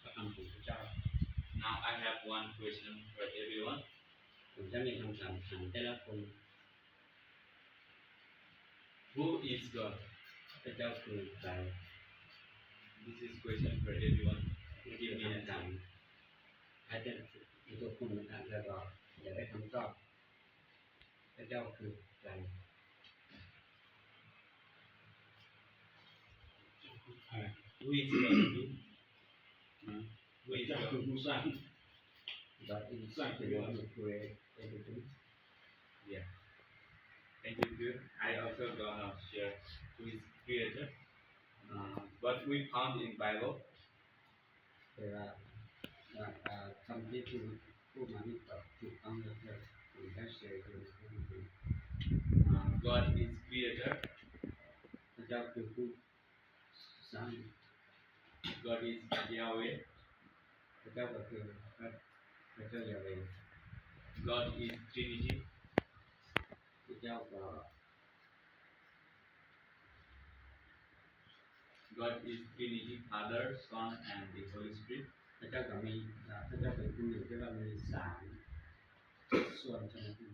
พระคำของพระเจ้า Now I have one question for everyone. ผมจะมีคำถามถามแต่ละคน Who is God? พระเจ้าคือใคร This is question for everyone. นี่ Give คือ me คำถาม answer. อาจจะทุกคนอาจจะบอกอยากได้คำตอบพระเจ้าคือใคร Who is God? Who is เจ้า God? คือผู้สร้าง God is the one who created everything. Yeah. Thank you, good. I also gonna share who is creator. What we found in Bible. แต่ว่าคำที่พูดมานี่ตอบถูกต้องแล้วก็ผมได้เชื่อคือ God is creator. พระเจ้าคือผู้สร้าง God is Yahweh. พระเจ้าก็คือพระเจ้าอย่าเว God is Trinity. พระเจ้าก็ God is Trinity, Father, Son, and the Holy Spirit. พระเจ้าก็มีพระเจ้าเป็นผู้หนึ่งที่ว่ามีสามส่วนใช่ไหมพี่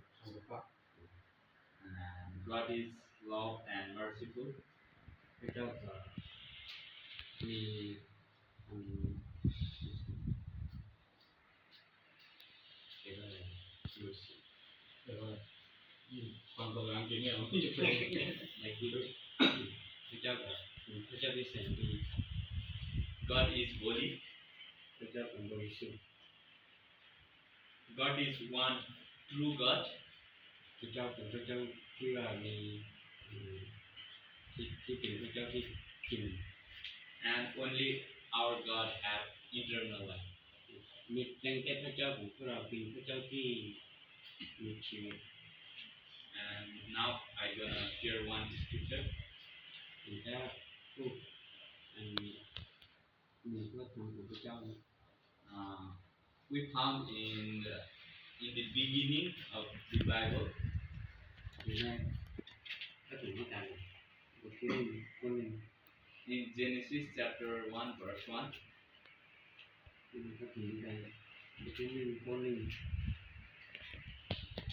And God is love and merciful. พระเจ้าก็มีเรียกว่าอะไรรู้สึก แต่ว่าความกำลังจริงเนี่ยมันไม่จะเป็น ในที่รู้พระเจ้าก็พระเจ้าที่แสนดี God is holy. พระเจ้าเป็นบริสุทธิ์ God is one true God. พระเจ้าเป็นพระเจ้าที่ว่ามีที่เป็นพระเจ้าที่จริง And only our God has eternal life. มีเพียงแค่พระเจ้าของพวกเราเป็นพระเจ้าที่มีชีวิต And now I'm gonna share one scripture. ผมจะพูดอันหนึ่งพระธรรมของพระเจ้า We found in the beginning of the Bible. อยู่ในพระธรรมกันบทที่หนึ่งข้อหนึ่ง In Genesis chapter 1 verse 1. เป็นพระธรรมกันบทที่หนึ่งข้อหนึ่ง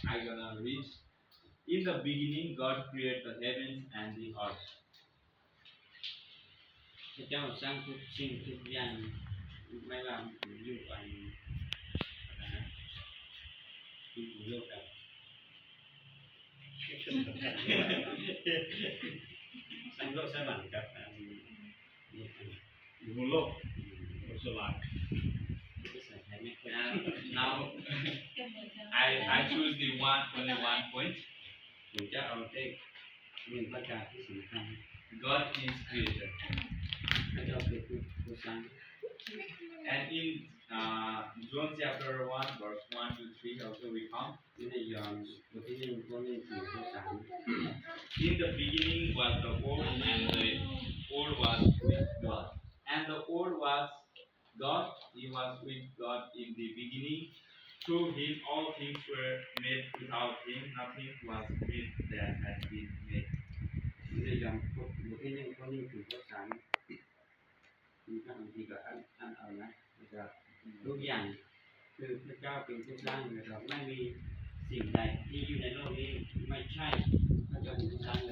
I'm gonna read. In the beginning, God created the heavens and the earth. พระเจ้าสร้างทุกสิ่งทุกอย่างไม่ว่าอยู่อันอะไรนะอยู่โลกกับสร้างโลกสวรรค์กับนี่อัน อยู่บนโลกบนสวรรค์ ภาษาไทยไม่ค่อย And now I choose the only one point. ผมจะเอาเลขหนึ่งประกาศที่สำคัญ God is creator. พระเจ้าคือผู้สร้าง And in John chapter 1 verse 1 to 3 also we found. ที่ในยอห์นบทที่หนึ่งข้อหนึ่งถึงข้อสาม In the beginning was the Word, and the Word was with God. And the Word was God. He was with God in the beginning. Through Him all things were made. Without Him nothing was made that has been made. ที่ในยอห์นบทที่หนึ่งข้อหนึ่งถึงข้อสามมีบางทีก็อ่านเอานะนะครับทุกอย่างคือพระเจ้าเป็นผู้สร้างนะครับไม่มีสิ่งใดที่อยู่ในโลกนี้ไม่ใช่พระเจ้าเป็นผู้สร้าง